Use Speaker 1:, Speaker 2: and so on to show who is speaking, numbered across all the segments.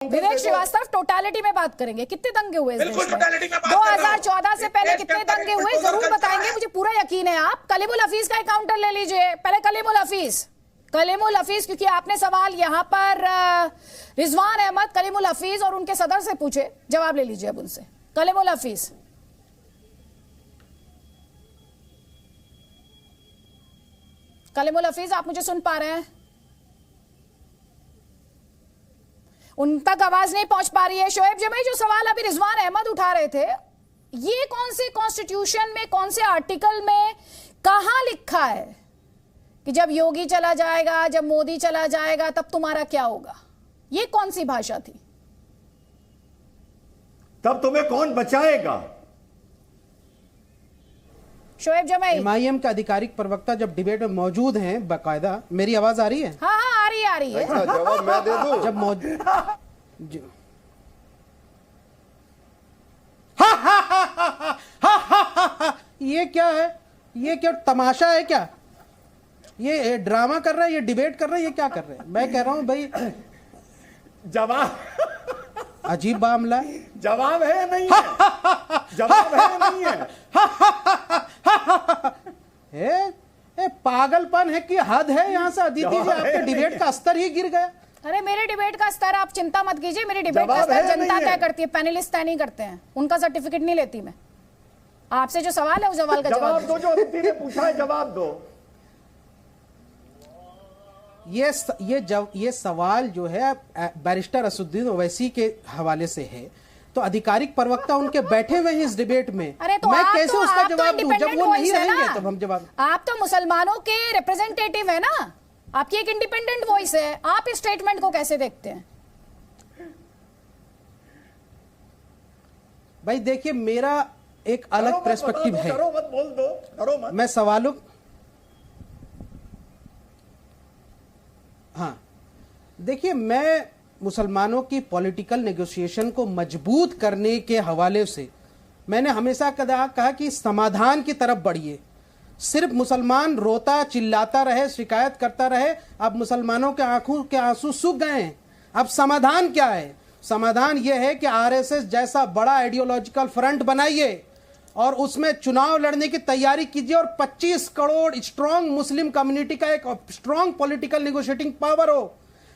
Speaker 1: विवेक Srivastava, totality में बात करेंगे। कितने दंगे हुए इस देश में?
Speaker 2: 2014
Speaker 1: से पहले कितने दंगे हुए जरूर बताएंगे, मुझे पूरा यकीन है। आप कलीमुल हफीज का काउंटर ले लीजिए। पहले कलीमुल हफीज, क्योंकि आपने सवाल यहां पर रिजवान अहमद, कलीमुल हफीज और उनके सदर से पूछे, जवाब ले लीजिए अब उनसे। कलीमुल हफीज, आप मुझे सुन पा रहे हैं? उन तक आवाज नहीं पहुंच पा रही है। शोएब जमी, जो सवाल अभी रिजवान अहमद उठा रहे थे, ये कौन से कॉन्स्टिट्यूशन में, कौन से आर्टिकल में कहां लिखा है कि जब योगी चला जाएगा, जब मोदी चला जाएगा, तब तुम्हारा क्या होगा? ये कौन सी भाषा थी?
Speaker 2: तब तुम्हें कौन बचाएगा?
Speaker 1: शोएब जमी,
Speaker 3: एमआईएम का आधिकारिक प्रवक्ता जब डिबेट में मौजूद हैं बाकायदा। मेरी आवाज आ रही है?
Speaker 1: हाँ, आ रही है।
Speaker 2: जवाब मैं दे दूं?
Speaker 3: जब मौजूद ये क्या है? ये क्या तमाशा है क्या? ये ड्रामा कर रहा है, ये डिबेट कर रहा है, ये क्या कर रहे हैं? मैं कह रहा हूं भाई, जवाब अजीब मामला है।
Speaker 2: जवाब है या नहीं है? जवाब है या नहीं है?
Speaker 3: पागलपन है कि हद है। यहाँ से अदिति जी, आपके डिबेट का स्तर ही गिर गया।
Speaker 1: अरे मेरे डिबेट का स्तर आप चिंता मत कीजिए, मेरी डिबेट का स्तर जनता तय करती है, पैनलिस्ट तय नहीं करते हैं, उनका सर्टिफिकेट नहीं लेती मैं। आपसे जो सवाल है उस सवाल का जवाब
Speaker 2: दो। जो अदिति ने पूछा है जवाब दो।
Speaker 3: ये सवाल जो है बैरिस्टर असदुद्दीन ओवैसी के हवाले से है, तो आधिकारिक प्रवक्ता उनके बैठे हुए हैं इस डिबेट में।
Speaker 1: अरे तो
Speaker 3: मैं कैसे
Speaker 1: तो
Speaker 3: उसका जवाब दूं जब वो नहीं
Speaker 1: है
Speaker 3: रहेंगे? तब हम जवाब।
Speaker 1: आप तो मुसलमानों के रिप्रेजेंटेटिव है ना, आपकी एक इंडिपेंडेंट वॉइस है। आप इस स्टेटमेंट को कैसे देखते हैं?
Speaker 3: भाई देखिए, मेरा एक अलग पर्सपेक्टिव है।
Speaker 2: करो मत, बोल दो, करो मत।
Speaker 3: मैं सवालों, हाँ देखिए, मैं मुसलमानों की पॉलिटिकल नेगोशिएशन को मजबूत करने के हवाले से मैंने हमेशा कहा कि समाधान की तरफ बढ़िए। सिर्फ मुसलमान रोता चिल्लाता रहे, शिकायत करता रहे। अब मुसलमानों के आंखों के आंसू सूख गए हैं। अब समाधान क्या है? समाधान यह है कि आरएसएस जैसा बड़ा आइडियोलॉजिकल फ्रंट बनाइए और उसमें चुनाव लड़ने की तैयारी कीजिए और 25 करोड़ स्ट्रांग मुस्लिम कम्युनिटी का एक स्ट्रांग पॉलिटिकल नेगोशिएटिंग पावर हो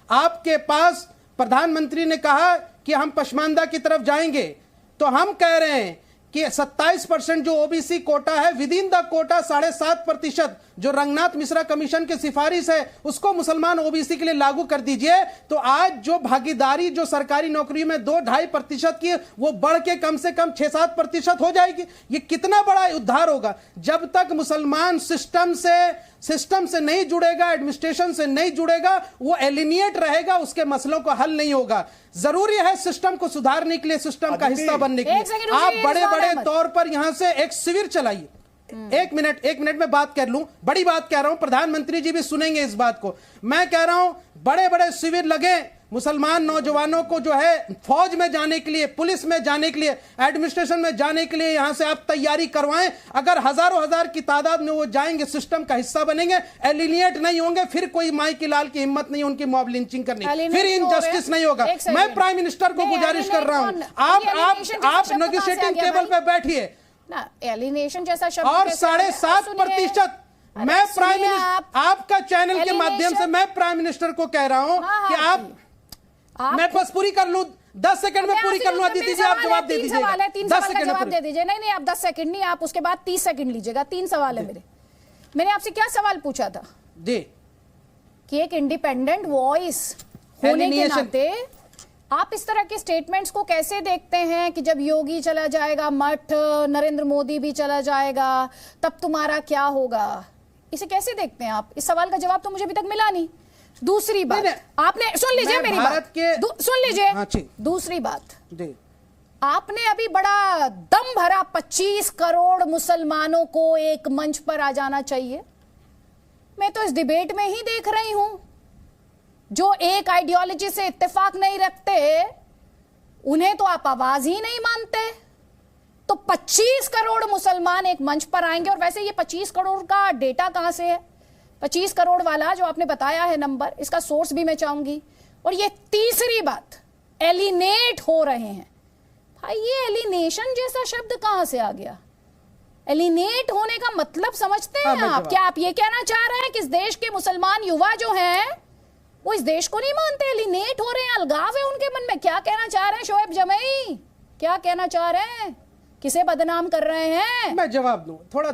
Speaker 3: आपके पास। प्रधानमंत्री ने कहा कि हम पश्मानदा की तरफ जाएंगे, तो हम कह रहे हैं कि 27% जो ओबीसी कोटा है, विद इन द कोटा 7.5% जो रंगनाथ मिश्रा कमीशन की सिफारिश है, उसको मुसलमान ओबीसी के लिए लागू कर दीजिए। तो आज जो भागीदारी जो सरकारी नौकरी में 2-2.5% की, वो बढ़ के कम से कम 6-7% हो जाएगी। ये कितना बड़ा उद्धार होगा। जब तक मुसलमान सिस्टम से नहीं जुड़ेगा, एडमिनिस्ट्रेशन से नहीं जुड़ेगा, वो एलिनिएट रहेगा, उसके मसलों को हल नहीं होगा। जरूरी है सिस्टम को सुधारने के लिए, सिस्टम का हिस्सा बनने के लिए आप बड़े बड़े तौर पर यहां से एक शिविर चलाइए। एक मिनट में बात कर लूं, बड़ी बात कह रहा हूं, प्रधानमंत्री जी भी सुनेंगे इस बात को। मैं कह रहा हूं बड़े बड़े शिविर लगे, मुसलमान नौजवानों को जो है फौज में जाने के लिए, पुलिस में जाने के लिए, एडमिनिस्ट्रेशन में जाने के लिए यहां से आप तैयारी करवाएं। अगर हजारों हजार की तादाद में वो जाएंगे, सिस्टम का हिस्सा बनेंगे, एलिनिएट नहीं होंगे, फिर कोई माई की लाल की हिम्मत नहीं उनकी मॉब लिंचिंग करनी, फिर इनजस्टिस नहीं होगा। मैं प्राइम मिनिस्टर को गुजारिश कर रहा हूं, आप नेगोशिएटिंग टेबल पे बैठिए
Speaker 1: ना। एलिनेशन जैसा शब्द
Speaker 3: और 7.5%। मैं प्राइम मिनिस्टर, आपका चैनल के माध्यम से मैं प्राइम मिनिस्टर को कह रहा हूं कि आप मैं बस पूरी कर लूं, 10 सेकंड में पूरी कर लूं। अदिति जी आप जवाब दे दीजिए।
Speaker 1: 10 सेकंड जवाब दे दीजिए। नहीं आप 10 सेकंड नहीं, आप उसके बाद 30 सेकंड लीजिएगा। 3 सवाल है मेरे। मैंने आपसे क्या सवाल पूछा था
Speaker 3: जी,
Speaker 1: कि एक इंडिपेंडेंट वॉइस होने के नाते आप इस तरह के स्टेटमेंट्स को कैसे देखते हैं कि जब योगी चला जाएगा मठ, नरेंद्र मोदी भी चला जाएगा, तब तुम्हारा क्या होगा? इसे कैसे देखते हैं आप? इस सवाल का जवाब तो मुझे अभी तक मिला नहीं। दूसरी बात, आपने सुन लीजिए मेरी बात, सुन लीजिए।
Speaker 3: हाँ,
Speaker 1: दूसरी बात, आपने अभी बड़ा दम भरा 25 करोड़ मुसलमानों को एक मंच पर आ जाना चाहिए। मैं तो इस डिबेट में ही देख रही हूं, जो एक आइडियोलॉजी से इत्तेफाक नहीं रखते उन्हें तो आप आवाज ही नहीं मानते। तो 25 करोड़ मुसलमान एक मंच पर आएंगे। और वैसे ये 25 करोड़ का डेटा कहां से है? 25 करोड़ वाला जो आपने बताया है नंबर, इसका सोर्स भी मैं चाहूंगी। और ये तीसरी बात, एलिनेट हो रहे हैं। भाई ये एलिनेशन जैसा शब्द कहां से आ गया? एलिनेट होने का मतलब समझते हैं आप? क्या आप ये कहना चाह रहे हैं कि इस देश के मुसलमान युवा जो हैं वो इस देश को नहीं मानते, एलिनेट हो रहे हैं, अलगाव है उनके मन में? क्या कहना चाह रहे हैं शोएब जमई? क्या कहना चाह रहे हैं? किसे बदनाम कर रहे हैं?
Speaker 3: मैं जवाब दूं, थोड़ा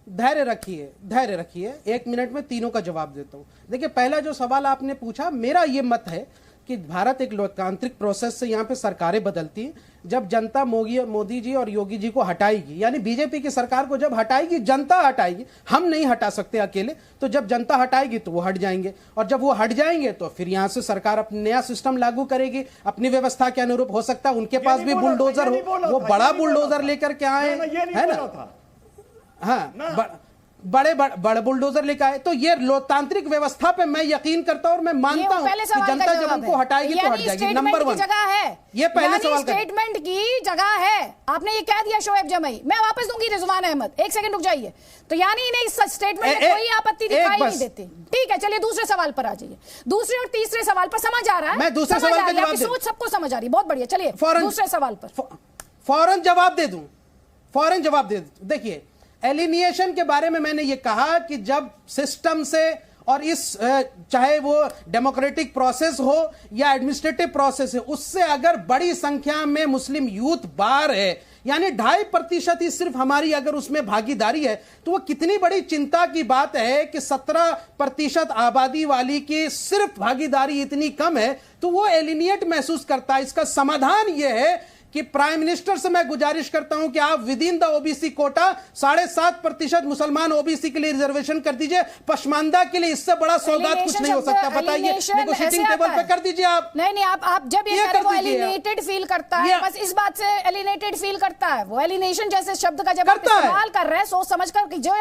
Speaker 3: धैर्य रखिए, 1 मिनट में तीनों का जवाब देता हूं। देखिए, पहला जो सवाल आपने पूछा, मेरा ये मत है कि भारत एक लोकतांत्रिक प्रोसेस से यहाँ पे सरकारें बदलती हैं। जब जनता मोदी जी और योगी जी को हटाएगी, यानी बीजेपी की सरकार को जब हटाएगी, जनता हटाएगी, हम नहीं हटा सकते अकेले। तो जब जनता हटाएगी तो वो हट जाएंगे, और जब वो हट जाएंगे तो फिर यहाँ से सरकार अपना नया सिस्टम लागू करेगी अपनी व्यवस्था के अनुरूप। हो सकता है उनके पास भी बुलडोजर हो, वो बड़ा बुलडोजर लेकर के आए, है ना? हाँ, बड़े बुलडोजर लेकर आए। तो ये लोकतांत्रिक व्यवस्था पे मैं यकीन करता हूं और मैं मानता हूं कि जनता जब हमको हटाएगी तो हट जाएगी। नंबर 1
Speaker 1: जगह है,
Speaker 3: ये पहले सवाल का
Speaker 1: स्टेटमेंट की जगह है। आपने ये कह दिया शोएब जमई, मैं वापस दूंगी रिजवान अहमद। 1 सेकंड रुक जाइए। तो यानी इन्हें इस स्टेटमेंट में कोई आपत्ति दिखाई नहीं देती। ठीक है, चलिए दूसरे सवाल पर आ जाइए। दूसरे और तीसरे सवाल पर समझ आ रहा है?
Speaker 3: मैं दूसरे सवाल का जवाब
Speaker 1: सोच सबको समझ आ रही, बहुत बढ़िया। चलिए दूसरे सवाल पर
Speaker 3: फौरन जवाब दे दूं। देखिए, एलिनिएशन के बारे में मैंने ये कहा कि जब सिस्टम से और इस चाहे वो डेमोक्रेटिक प्रोसेस हो या एडमिनिस्ट्रेटिव प्रोसेस है, उससे अगर बड़ी संख्या में मुस्लिम यूथ बाहर है, यानी 2.5% ही सिर्फ हमारी अगर उसमें भागीदारी है, तो वो कितनी बड़ी चिंता की बात है कि 17% आबादी वाली की सिर्फ भागीदारी इतनी कम है, तो वो एलिनिएट महसूस करता है। इसका समाधान ये है कि प्राइम मिनिस्टर से मैं गुजारिश करता हूं कि आप with in the OBC Kota 7.5% मुसलमान ओबीसी के लिए रिजर्वेशन कर दीजिए। पश्मानदा के लिए इससे बड़ा सौगात कुछ नहीं हो सकता। बताइए, नेगोशिएटिंग टेबल पे कर दीजिए आप।
Speaker 1: नहीं, आप जब ये वो एलिनेटेड फील करता है, बस इस बात से एलिनेटेड फील करता है वो। एलिनेशन जैसे शब्द का जब आप इस्तेमाल कर रहे हैं, सोच समझ कर, जो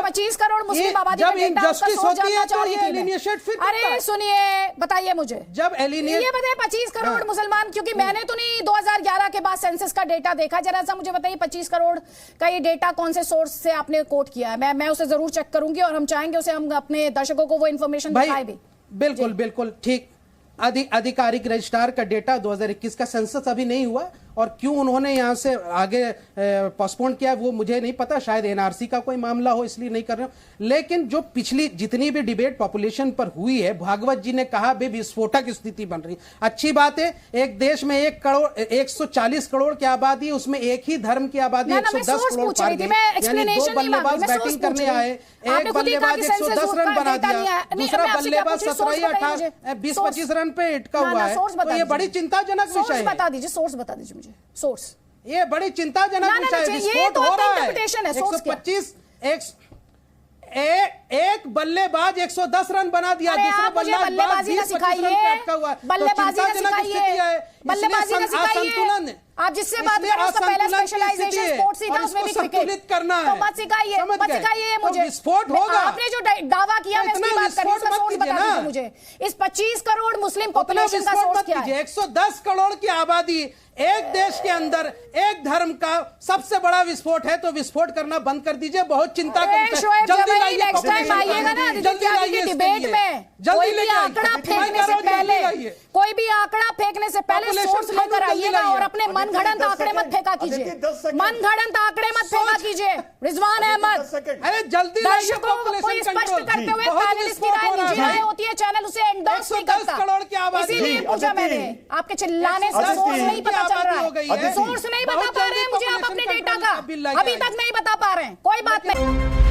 Speaker 1: 25 करोड़ मुस्लिम आबादी का डेटा उसका सोच जानना चाह रही थी। अरे सुनिए, बताइए मुझे,
Speaker 3: जब एलिनेट
Speaker 1: ये बताइए 25 करोड़ मुसलमान, क्योंकि मैंने तो नहीं 2011 के बाद सेंसस का डेटा देखा। जरा सा मुझे बताइए 25 करोड़ का ये डेटा कौन से सोर्स से आपने कोट किया है? मैं उसे जरूर चेक करूंगी और हम चाहेंगे उसे हम अपने दर्शकों को वो इंफॉर्मेशन दिखाएं भी।
Speaker 3: बिल्कुल ठीक। आधिकारिक रजिस्ट्रार का डेटा 2021 का सेंसस अभी नहीं हुआ, और क्यों उन्होंने यहां से आगे पोस्टपोन किया वो मुझे नहीं पता। शायद एनआरसी का कोई मामला हो, इसलिए नहीं कर रहे हो। लेकिन जो पिछली जितनी भी डिबेट पॉपुलेशन पर हुई है, भागवत जी ने कहा बे विस्फोटक स्थिति बन रही। अच्छी बात है, एक देश में 140 करोड़ की आबादी, उसमें एक ही धर्म की आबादी 110 करोड़ पार गई। यानी 2 बल्लेबाज बैटिंग करने आए, एक बल्लेबाज 110 रन बना दिया, दूसरा बल्लेबाज 17 या 18 20-25 रन पे अटका हुआ है। तो ये बड़ी चिंताजनक विषय है।
Speaker 1: बता दीजिए, सोर्स बता दीजिए मुझे, सोर्स।
Speaker 3: ये बड़ी चिंताजनक विषय है। विस्फोट हो रहा है। 125 एक बल्लेबाज 110 रन बना दिया, दूसरे
Speaker 1: बल्लेबाजी ना सिखाइए, बल्लेबाजी ना सिखाइए, बल्लेबाजी ना सिखाइए। आप जिससे बात कर रहे हैं उसका पहला स्पेशलाइजेशन स्पोर्ट्स ही था, उसमें भी क्रिकेट
Speaker 3: करना है।
Speaker 1: तो मत सिखाइए मुझे।
Speaker 3: विस्फोट होगा।
Speaker 1: आपने जो दावा किया, मैं उसकी बात कर रही हूं, उसका सोर्स बता दीजिए मुझे। इस 25 करोड़ मुस्लिम पॉपुलेशन का सोर्स क्या है?
Speaker 3: 110 करोड़ की आबादी, एक देश के अंदर एक धर्म का सबसे बड़ा विस्फोट है, तो विस्फोट करना बंद कर दीजिए। बहुत चिंता करते हैं।
Speaker 1: जल्दी लाइए, नेक्स्ट टाइम आइएगा ना डिबेट में, कोई भी आंकड़ा फेंकने से पहले, सोर्स लेकर आइएगा और अपने मनगढ़ंत आंकड़े मत फेंका कीजिए। मनगढ़ंत आंकड़े मत फेंका कीजिए। रिजवान अहमद,
Speaker 3: अरे जल्दी
Speaker 1: दर्शकों को स्पष्ट करते हुए पैनलिस्ट की राय, निजी राय होती है, चैनल उसे एंडोर्स नहीं करता। इसीलिए पूछा मैंने, आपके चिल्लाने से सोर्स नहीं पता चल रहा है, सोर्स नहीं बता पा रहे हैं मुझे आप अपने डेटा का, अभी तक नहीं बता पा रहे हैं। कोई बात नहीं।